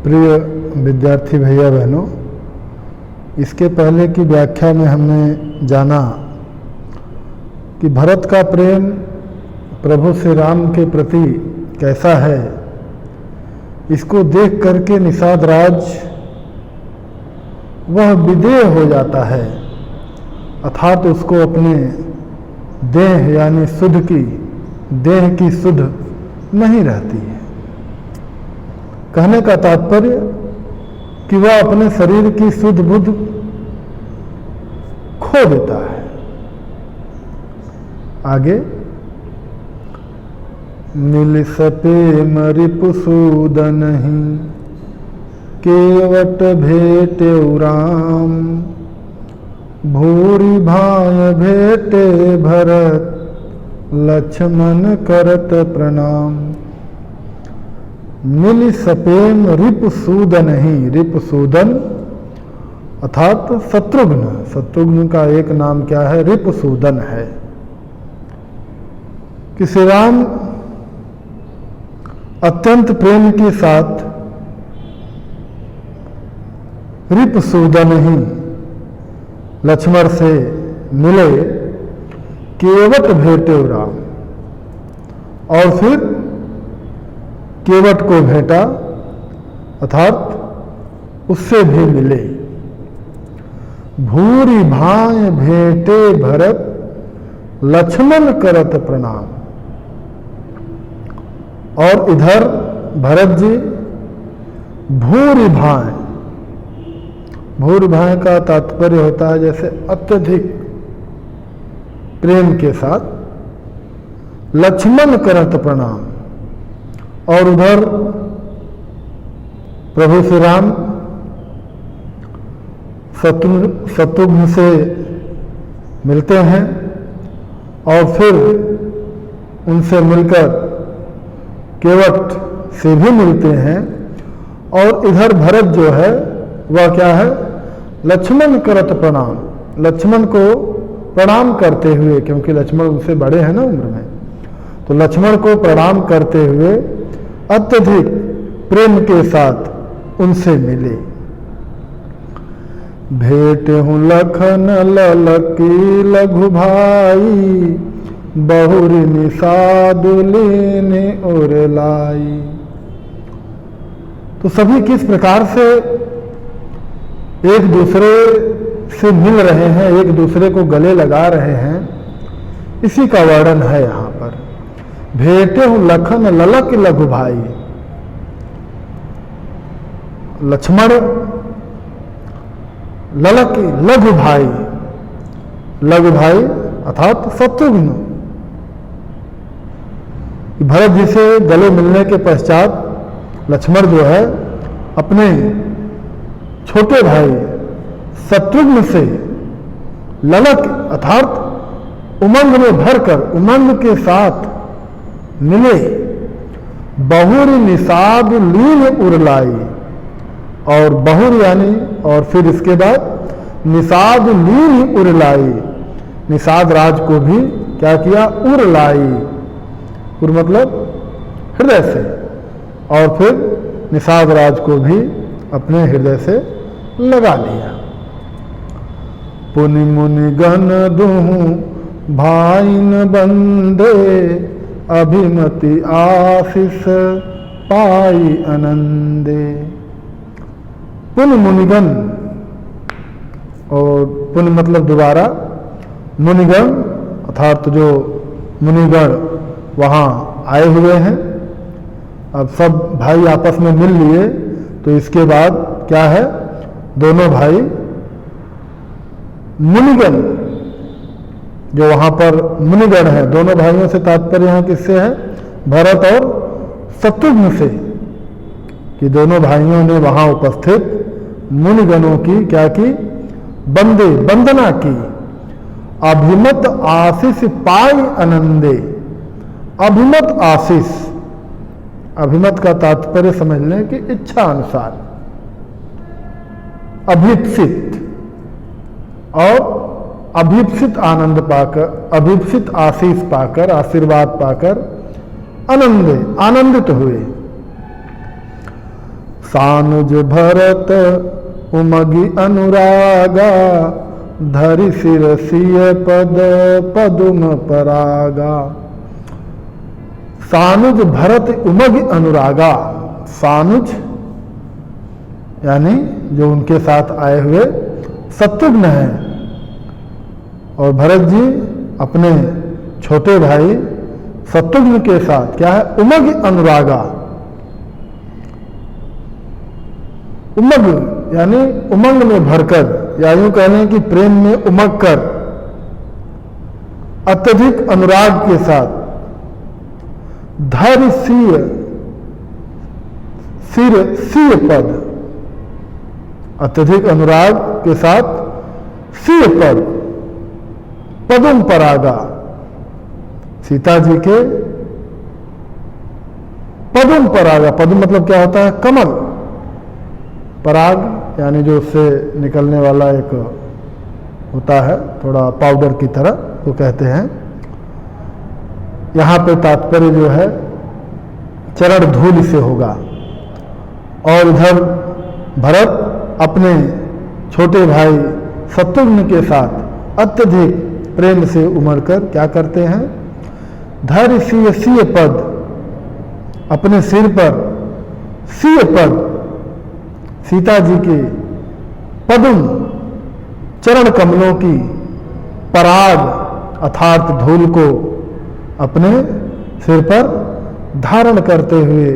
प्रिय विद्यार्थी भैया बहनों, इसके पहले की व्याख्या में हमने जाना कि भरत का प्रेम प्रभु श्री राम के प्रति कैसा है। इसको देख करके निषाद राज वह विदेह हो जाता है, अर्थात उसको अपने देह यानी सुध की देह की सुध नहीं रहती है। कहने का तात्पर्य कि वह अपने शरीर की सुध बुध खो देता है। आगे मिल सपे मरिपु सूदनहि केवट भेटे राम भूरि भाय भेटे भरत लक्ष्मण करत प्रणाम। मिल सपेम रिपुसूदन ही, रिपुसूदन अर्थात शत्रुघ्न, शत्रुघ्न का एक नाम क्या है? रिपुसूदन है। कि श्री राम अत्यंत प्रेम के साथ रिपुसूदन ही लक्ष्मण से मिले, केवट भेटे राम, और फिर केवट को भेटा अर्थात उससे भी मिले। भूरि भाय भेटे भरत लक्ष्मण करत प्रणाम। और इधर भरत जी भूरि भाय, भूरि भाय का तात्पर्य होता है जैसे अत्यधिक प्रेम के साथ लक्ष्मण करत प्रणाम। और उधर प्रभु श्री राम शत्रुघ्न से मिलते हैं और फिर उनसे मिलकर केवट से भी मिलते हैं। और इधर भरत जो है वह क्या है? लक्ष्मण करत प्रणाम, लक्ष्मण को प्रणाम करते हुए, क्योंकि लक्ष्मण उनसे बड़े हैं ना उम्र में, तो लक्ष्मण को प्रणाम करते हुए अत्यधिक प्रेम के साथ उनसे मिले। भेटे हूँ लखन ललकी लघु भाई बहुरि निषाद लेने और लाई। तो सभी किस प्रकार से एक दूसरे से मिल रहे हैं, एक दूसरे को गले लगा रहे हैं, इसी का वर्णन है यहां पर। भेटे हूं लखन ललक लघु भाई, लक्ष्मण ललक लघु भाई, लघु भाई अर्थात शत्रुघ्न। भरत जी से गले मिलने के पश्चात लक्ष्मण जो है अपने छोटे भाई शत्रुघ्न से ललक अर्थात उमंग में भरकर, उमंग के साथ मिले। बहुर निषाद लीन उरलाई, और बहुर यानी और फिर इसके बाद निषाद लीन उरलाई, निषाद राज को भी क्या किया? उरलाई, उर मतलब हृदय से, और फिर निषाद राज को भी अपने हृदय से लगा लिया। पुनि मुनि गण दुहु भाइन बंदे अभिमति आशीष पाई आनंदे। पुनि मुनिगण, और पुनि मतलब दोबारा, मुनिगण अर्थात जो मुनिगण वहाँ आए हुए हैं, अब सब भाई आपस में मिल लिए, तो इसके बाद क्या है? दोनों भाई मुनिगण जो वहां पर मुनिगण है, दोनों भाइयों से तात्पर्य यहाँ किससे है? भरत और शत्रुघ्न से, कि दोनों भाइयों ने वहां उपस्थित मुनिगणों की क्या की? वंदना की। अभिमत आशीष पाई आनंदे, अभिमत आशीष, अभिमत का तात्पर्य समझ लें कि इच्छा अनुसार, अभीप्सित, और अभीप्सित आनंद पाकर, अभीप्सित आशीष पाकर, आशीर्वाद पाकर आनंदित हुए। सानुज भरत उमगी अनुरागा, धरि शिरसिय पद पदुम परागा। सानुज भरत उमगी अनुरागा, सानुज यानी जो उनके साथ आए हुए शत्रुघ्न हैं, और भरत जी अपने छोटे भाई शत्रुघ्न के साथ क्या है, उमग अनुरागा। उमग यानी उमंग में भरकर, या यूं कहने की प्रेम में उमग कर, अत्यधिक अनुराग के साथ, धैर्य सिर पद, अत्यधिक अनुराग के साथ सिर पद, पदुम परागा, सीता जी के पदुम परागा। पदुम मतलब क्या होता है, कमल। पराग यानी जो उससे निकलने वाला एक होता है थोड़ा पाउडर की तरह, वो कहते हैं। यहां पे तात्पर्य जो है चरण धूल से होगा। और इधर भरत अपने छोटे भाई शत्रुघ्न के साथ अत्यधिक प्रेम से उमड़ कर क्या करते हैं, धैर्य सिय पद, अपने सिर पर सिय पद, सीता जी के पदुम चरण कमलों की पराग अर्थात धूल को अपने सिर पर धारण करते हुए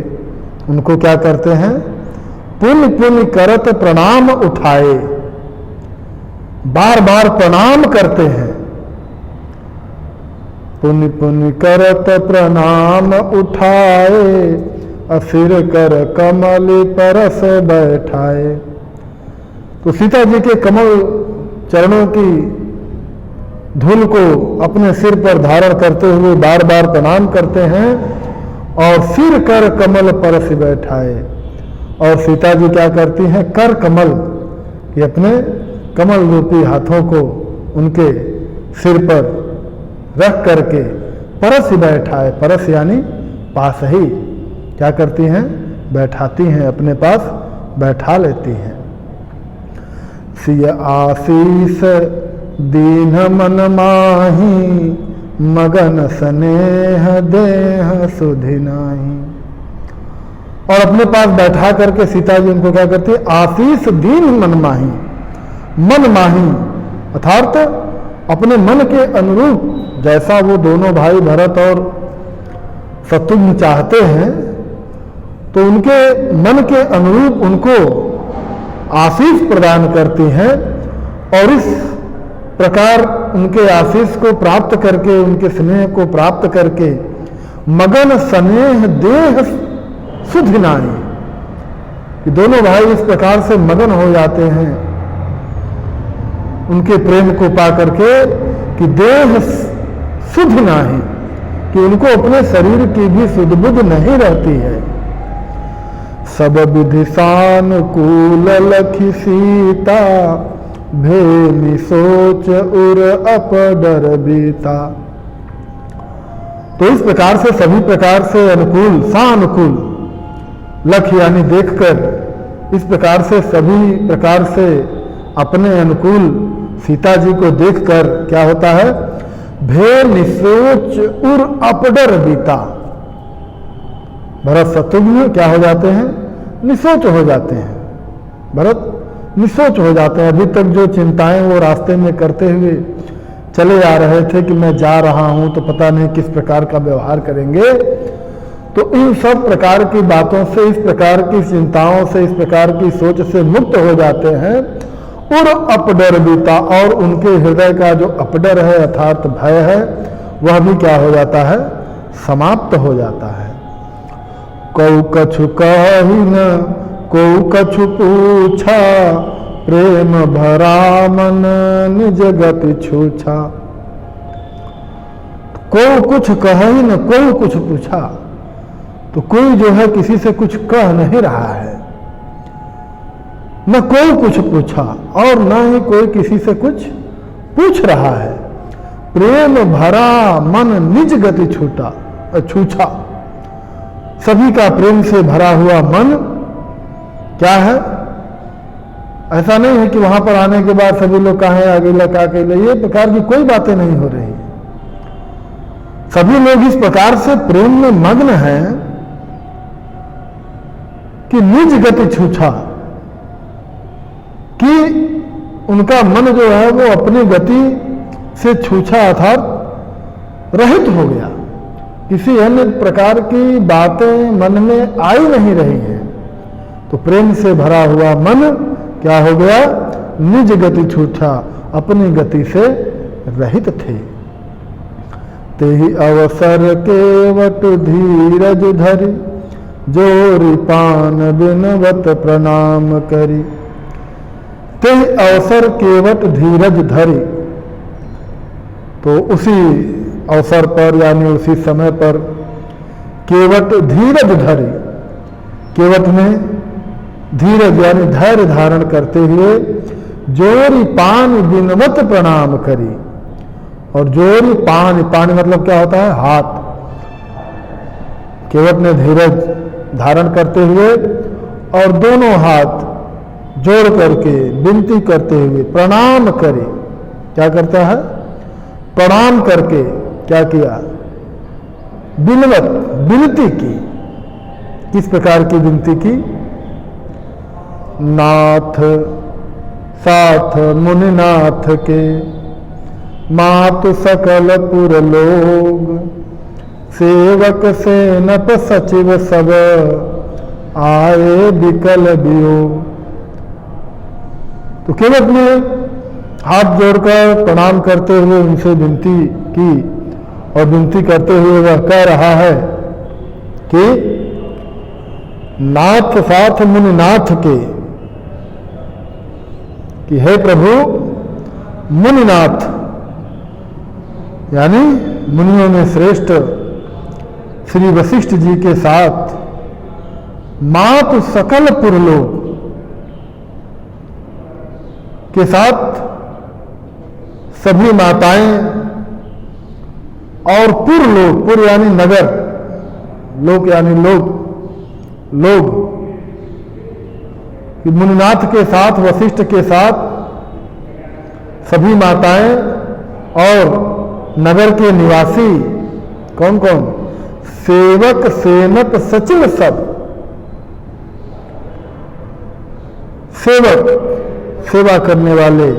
उनको क्या करते हैं, पुण्य पुण्य करत प्रणाम उठाए, बार बार प्रणाम करते हैं। पुण्य पुण्य करत प्रणाम उठाए, असिर कर कमल परस बैठाए। तो सीता जी के कमल चरणों की धूल को अपने सिर पर धारण करते हुए बार बार प्रणाम करते हैं और सिर कर कमल परस बैठाए। और सीता जी क्या करती हैं, कर कमल, कि अपने कमल रूपी हाथों को उनके सिर पर रख करके परस बैठाए। परस यानी पास ही क्या करती हैं, बैठाती हैं, अपने पास बैठा लेती हैं। सिय आशीष दीन मन माही, मगन स्नेह देह सुधि नाही। और अपने पास बैठा करके सीता जी उनको क्या करती है, आशीष दीन मन माही, मन माही अर्थात अपने मन के अनुरूप जैसा वो दोनों भाई भरत और शत्रुघ्न चाहते हैं, तो उनके मन के अनुरूप उनको आशीष प्रदान करती हैं। और इस प्रकार उनके आशीष को प्राप्त करके, उनके स्नेह को प्राप्त करके, मगन स्नेह देह सुधि नाही, कि दोनों भाई इस प्रकार से मगन हो जाते हैं उनके प्रेम को पा करके कि देह सुधि नाही, कि उनको अपने शरीर की भी सुध बुध नहीं रहती है। सब विधि सानुकूल लखी सीता, भेमी सोच उर अपडर बीता। तो इस प्रकार से सभी प्रकार से अनुकूल, सानुकूल, लख यानी देखकर, इस प्रकार से सभी प्रकार से अपने अनुकूल सीता जी को देखकर क्या होता है, भे निसोच उर अपडर बीता। भरत शत्रुघ्न क्या हो जाते हैं, निसोच हो जाते हैं। भरत निसोच हो जाते हैं। अभी तक जो चिंताएं वो रास्ते में करते हुए चले आ रहे थे कि मैं जा रहा हूं तो पता नहीं किस प्रकार का व्यवहार करेंगे, तो इन सब प्रकार की बातों से, इस प्रकार की चिंताओं से, इस प्रकार की सोच से मुक्त हो जाते हैं। और अपडर बीता, और उनके हृदय का जो अपडर है अर्थात भय है, वह भी क्या हो जाता है, समाप्त हो जाता है। कौ कछु कही न को कछु पूछा, प्रेम भरा मन निज गति छूछा। को कुछ कही न को कुछ पूछा, तो कोई जो है किसी से कुछ कह नहीं रहा है, न कोई कुछ पूछा और न ही कोई किसी से कुछ पूछ रहा है। प्रेम भरा मन निज गति छूछा, सभी का प्रेम से भरा हुआ मन क्या है? ऐसा नहीं है कि वहां पर आने के बाद सभी लोग कहें अकेला का अकेला, ये प्रकार की कोई बातें नहीं हो रही। सभी लोग इस प्रकार से प्रेम में मग्न हैं कि निज गति छूछा, कि उनका मन जो है वो अपनी गति से छूछा अर्थात रहित हो गया, किसी अन्य प्रकार की बातें मन में आ ही नहीं रही है। तो प्रेम से भरा हुआ मन क्या हो गया? निज गति छूछा, अपनी गति से रहित थे। तेहि अवसर केवट धीरज धरि, जोरि पान बिनवत प्रणाम करी। तेहि अवसर केवट धीरज धरि, तो उसी अवसर पर यानी उसी समय पर केवट धीरज धरि, केवट में धीरज यानी धैर्य धारण करते हुए जोरि पान बिनवत प्रणाम करी। और जोरि पान, पान मतलब क्या होता है? हाथ। केवट ने धीरज धारण करते हुए और दोनों हाथ जोड़ करके विनती करते हुए प्रणाम करे। क्या करता है? प्रणाम करके क्या किया? बिनवत, विनती की। किस प्रकार की विनती की? नाथ साथ मुनिनाथ के, मातु सकल पुर लोग, सेवक सेनप सचिव सब, आए बिकल वियोग। तो केवट ने हाथ जोड़कर प्रणाम करते हुए उनसे विनती की और विनती करते हुए वह कह रहा है कि नाथ साथ मुनिनाथ के, कि हे प्रभु मुनिनाथ यानी मुनियों में श्रेष्ठ श्री वशिष्ठ जी के साथ मातु सकल पुरलोक के साथ सभी माताएं और पुरलोक, पुर यानी नगर, लोक यानी लोग कि मुनिनाथ के साथ वशिष्ठ के साथ सभी माताएं और नगर के निवासी कौन कौन? सेवक सेनक सचिव सब। सेवक सेवा करने वाले,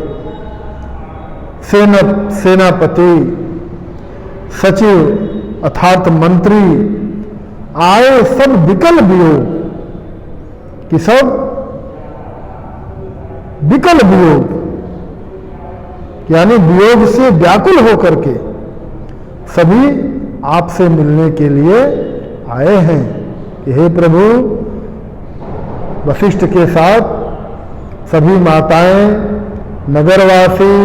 सेनापति, सचिव अर्थात मंत्री, आए सब विकल वियोग, कि सब विकल वियोग यानी वियोग से व्याकुल होकर के सभी आपसे मिलने के लिए आए हैं कि हे प्रभु वशिष्ठ के साथ सभी माताएं, नगरवासी,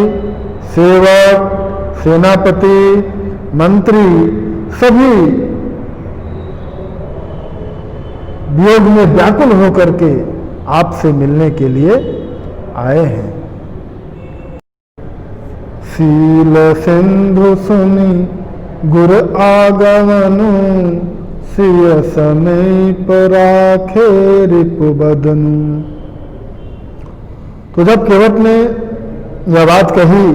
सेवक, सेनापति, मंत्री सभी वियोग में व्याकुल होकर के आपसे मिलने के लिए आए हैं। सील सिंधु सुनी गुर आगमनु, सिय समीप राखे रिपु बदनु। तो जब केवट ने यह बात कही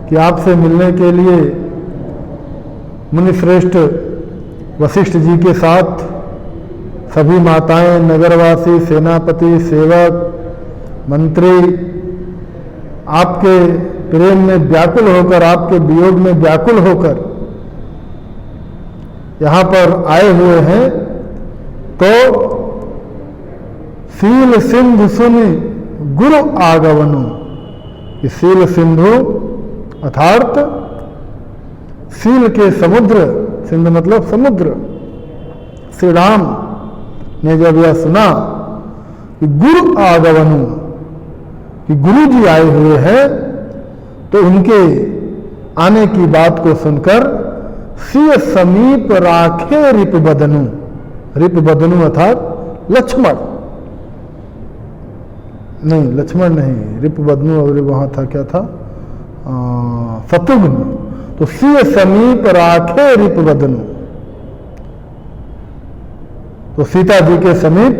कि आपसे मिलने के लिए मुनिश्रेष्ठ वशिष्ठ जी के साथ सभी माताएं, नगरवासी, सेनापति, सेवक, मंत्री आपके प्रेम में व्याकुल होकर, आपके वियोग में व्याकुल होकर यहां पर आए हुए हैं, तो सील सिंधु सुनि गुरु आगमनु, कि सील सिंधु अर्थात सील के समुद्र, सिंधु मतलब समुद्र, श्री राम ने जब यह सुना कि गुरु आगमनु, कि गुरु जी आए हुए हैं, तो उनके आने की बात को सुनकर सिय समीप राखे रिप बदनु, रिप बदनु अर्थात लक्ष्मण, नहीं लक्ष्मण नहीं, रिप बदनु और वहां था क्या था, शत्रुघ्न। तो सिय समीप राखे रिप बदनु, तो सीता जी के समीप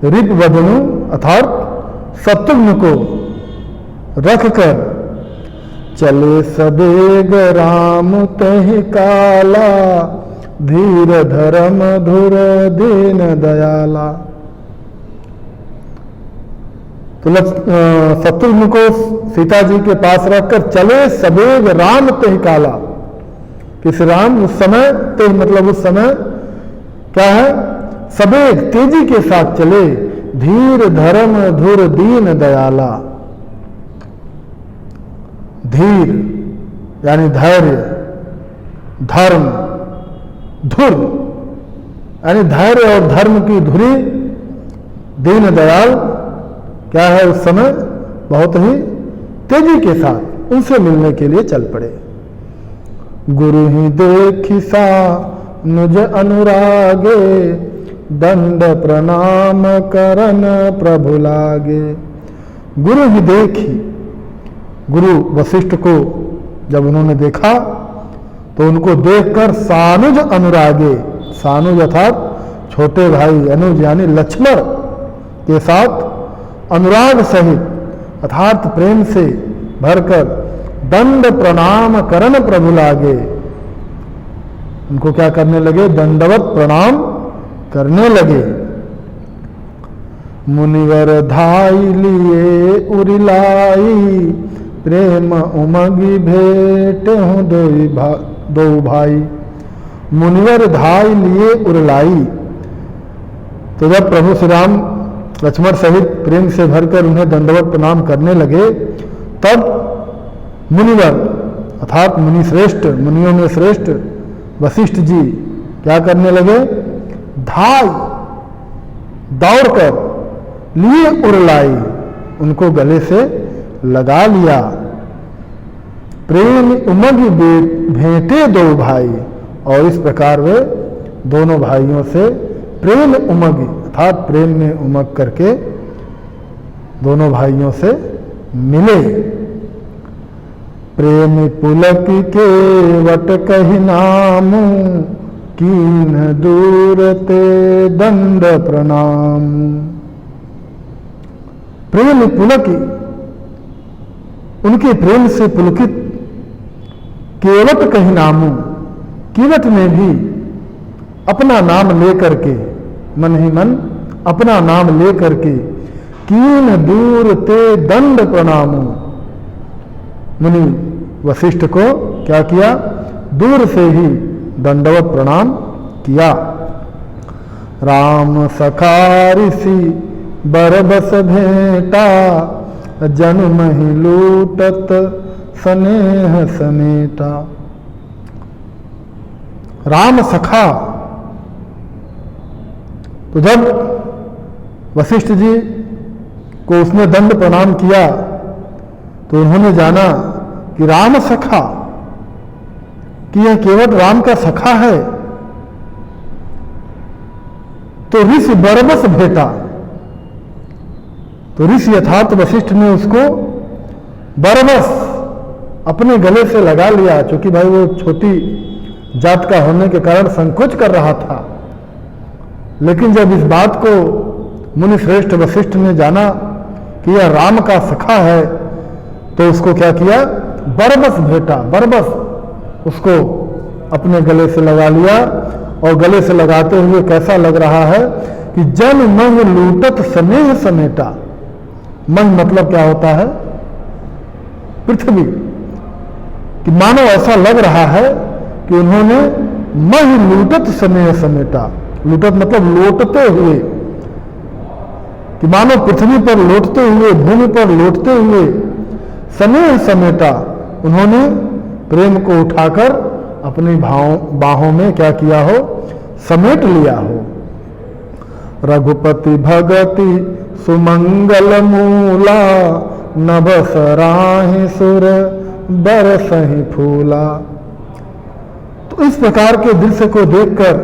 रिपवधनु अर्थात शत्रुघ्न को रखकर चले सबेग राम तहि काला, धीर धर्म धुर दीन दयाला। तो शत्रुघ्न को सीता जी के पास रखकर चले सबेग राम तहि काला, किस राम उस समय, तेज मतलब उस समय क्या है, सबेग तेजी के साथ चले, धीर धर्म धुर दीन दयाला। धीर यानी धैर्य, धर्म, धुर यानी धैर्य और धर्म की धुरी, दीन दयाल क्या है, उस समय बहुत ही तेजी के साथ उनसे मिलने के लिए चल पड़े। गुरु ही देखि सा मुझ अनुरागे, दंड प्रणाम करन प्रभु लागे। गुरु ही देखी, गुरु वशिष्ठ को जब उन्होंने देखा तो उनको देखकर सानुज अनुरागे, सानुज अर्थात छोटे भाई, अनुज यानी लक्ष्मण के साथ अनुराग सहित अर्थात प्रेम से भरकर दंड प्रणाम करन प्रभु लागे, उनको क्या करने लगे, दंडवत प्रणाम करने लगे। मुनिवर धाई लिए उरिलाई, प्रेम उमगी भेंट हूँ दो भाई। मुनिवर धाई लिए उरलाई, तो जब प्रभु श्री राम लक्ष्मण सहित प्रेम से भरकर उन्हें दंडवत प्रणाम करने लगे, तब मुनिवर अर्थात मुनि श्रेष्ठ, मुनियों में श्रेष्ठ वशिष्ठ जी क्या करने लगे, धाई दौड़कर लिए उरलाई, उनको गले से लगा लिया। प्रेम उमग भेंटे दो भाई, और इस प्रकार वे दोनों भाइयों से प्रेम उमग अर्थात प्रेम में उमग करके दोनों भाइयों से मिले। प्रेम पुलक के वट कहि नाम, कीन दूर ते दंड प्रणाम। प्रेम पुलक, उनके प्रेम से पुलकित केवट कहि नामू, केवट ने भी अपना नाम लेकर के, मन ही मन अपना नाम लेकर के, कीन दूर ते दंड प्रणामू, मुनि वशिष्ठ को क्या किया, दूर से ही दंडवत प्रणाम किया। राम सखा ऋषि बरबस भेंटा, जन्म ही लूटत स्नेह समेटा। राम सखा, तो जब वशिष्ठ जी को उसने दंड प्रणाम किया तो उन्होंने जाना कि राम सखा, कि यह केवल राम का सखा है। तो ऋषि बरबस भेटा, तो ऋषि अर्थात वशिष्ठ ने उसको बरबस अपने गले से लगा लिया, क्योंकि भाई वो छोटी जात का होने के कारण संकोच कर रहा था। लेकिन जब इस बात को मुनि श्रेष्ठ वशिष्ठ ने जाना कि यह राम का सखा है, तो उसको क्या किया, बरबस भेटा, बरबस उसको अपने गले से लगा लिया। और गले से लगाते हुए कैसा लग रहा है कि जन मंग लूटत स्नेह समेटा। मंग मतलब क्या होता है, पृथ्वी, कि मानो ऐसा लग रहा है कि उन्होंने मह लूटत स्नेह समेटा। लूटत मतलब लौटते हुए, कि मानो पृथ्वी पर लौटते हुए, भूमि पर लौटते हुए स्नेह समेटा, उन्होंने प्रेम को उठाकर अपनी बाहों में क्या किया हो, समेट लिया हो। रघुपति भगति सुमंगल मूला, नभस राहि सुर बरसहि फूला। तो इस प्रकार के दृश्य को देखकर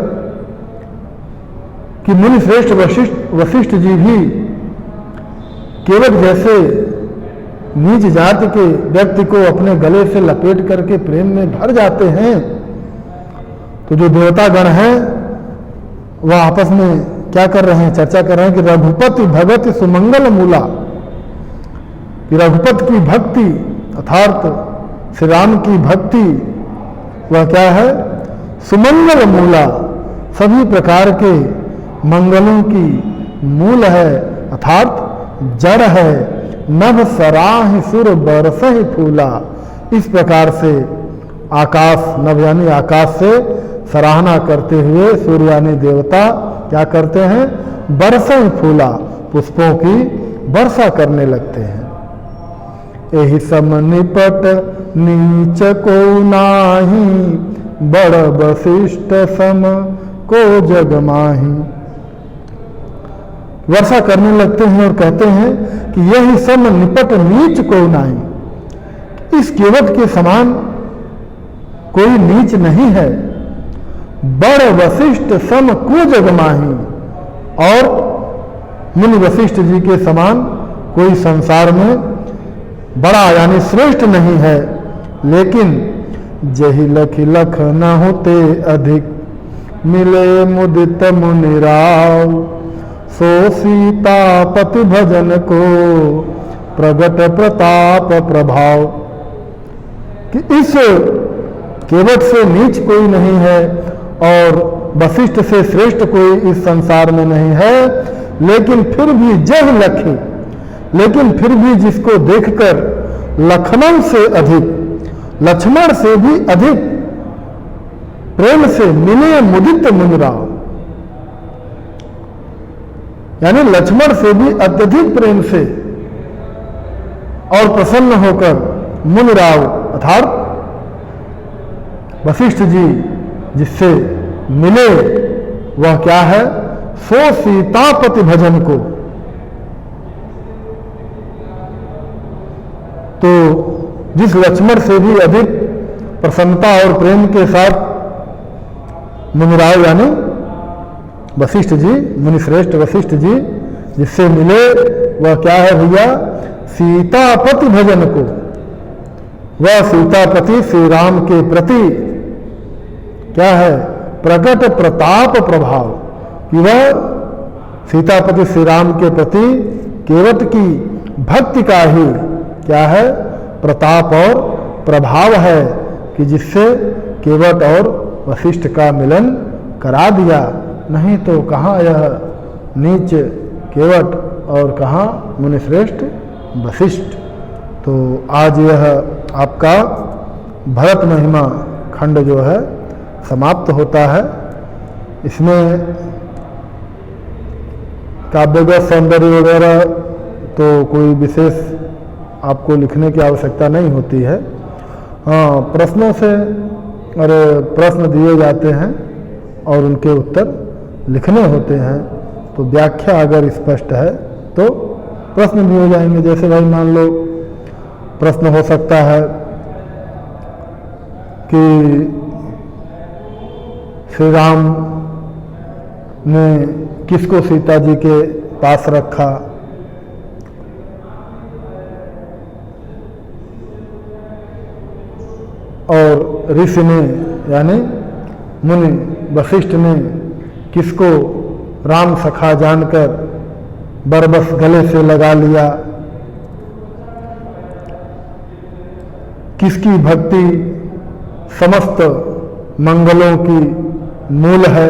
कि मुनि श्रेष्ठ वशिष्ठ जी भी केवल जैसे नीच जाति के व्यक्ति को अपने गले से लपेट करके प्रेम में भर जाते हैं, तो जो देवतागण हैं वह आपस में क्या कर रहे हैं, चर्चा कर रहे हैं कि रघुपति भगति सुमंगल मूला, कि रघुपति की भक्ति अर्थात श्री राम की भक्ति वह क्या है, सुमंगल मूला, सभी प्रकार के मंगलों की मूल है अर्थात जड़ है। नभ सराह सुर बरसहि फूला, इस प्रकार से आकाश, नभ यानी आकाश से सराहना करते हुए सूर्य यानी देवता क्या करते हैं, बरसहि फूला, पुष्पों की वर्षा करने लगते हैं। एहि सम निपट नीच को नाही, बड़ वशिष्ठ सम को जग माही। वर्षा करने लगते हैं और कहते हैं कि यही सम निपट नीच को नाही, इस केवट के समान कोई नीच नहीं है। बड़ वशिष्ठ सम को जग माही, और मुनि वशिष्ठ जी के समान कोई संसार में बड़ा यानी श्रेष्ठ नहीं है। लेकिन जहि लखि लख न होते अधिक, मिले मुदित मुनि राव, सो सीतापति भजन को प्रगट प्रताप प्रभाव। कि इस केवट से नीच कोई नहीं है और वशिष्ठ से श्रेष्ठ कोई इस संसार में नहीं है। लेकिन फिर भी जह लखी, लेकिन फिर भी जिसको देखकर लखनऊ से अधिक, लक्ष्मण से भी अधिक प्रेम से मिले मुदित मुनिराव, यानी लक्ष्मण से भी अत्यधिक प्रेम से और प्रसन्न होकर मुनिराव अर्थात वशिष्ठ जी जिससे मिले वह क्या है, सो सीतापति भजन को। तो जिस लक्ष्मण से भी अधिक प्रसन्नता और प्रेम के साथ मुनिराव यानी वशिष्ठ जी, मुनिश्रेष्ठ वशिष्ठ जी जिससे मिले वह क्या है भैया, सीतापति भजन को। वह सीतापति श्री राम के प्रति क्या है, प्रगट प्रताप प्रभाव, कि वह सीतापति श्री राम के प्रति केवट की भक्ति का ही क्या है, प्रताप और प्रभाव है, कि जिससे केवट और वशिष्ठ का मिलन करा दिया। नहीं तो कहाँ यह नीच केवट और कहाँ मुनिश्रेष्ठ वशिष्ठ। तो आज यह आपका भरत महिमा खंड जो है समाप्त होता है। इसमें काव्यगत सौंदर्य वगैरह तो कोई विशेष आपको लिखने की आवश्यकता नहीं होती है। हाँ, प्रश्नों से और प्रश्न दिए जाते हैं और उनके उत्तर लिखने होते हैं। तो व्याख्या अगर स्पष्ट है तो प्रश्न भी हो जाएंगे। जैसे भाई मान लो प्रश्न हो सकता है कि श्री राम ने किसको सीता जी के पास रखा, और ऋषि ने यानी मुनि वशिष्ठ ने किसको राम सखा जानकर बरबस गले से लगा लिया, किसकी भक्ति समस्त मंगलों की मूल है,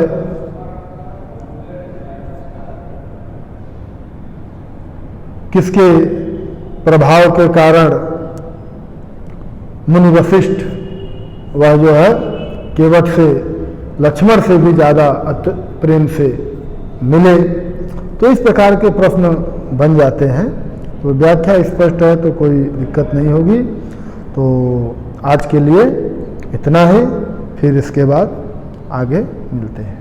किसके प्रभाव के कारण मुनि वशिष्ठ वह जो है केवट से, लक्ष्मण से भी ज़्यादा प्रेम से मिले। तो इस प्रकार के प्रश्न बन जाते हैं। तो व्याख्या स्पष्ट है तो कोई दिक्कत नहीं होगी। तो आज के लिए इतना ही, फिर इसके बाद आगे मिलते हैं।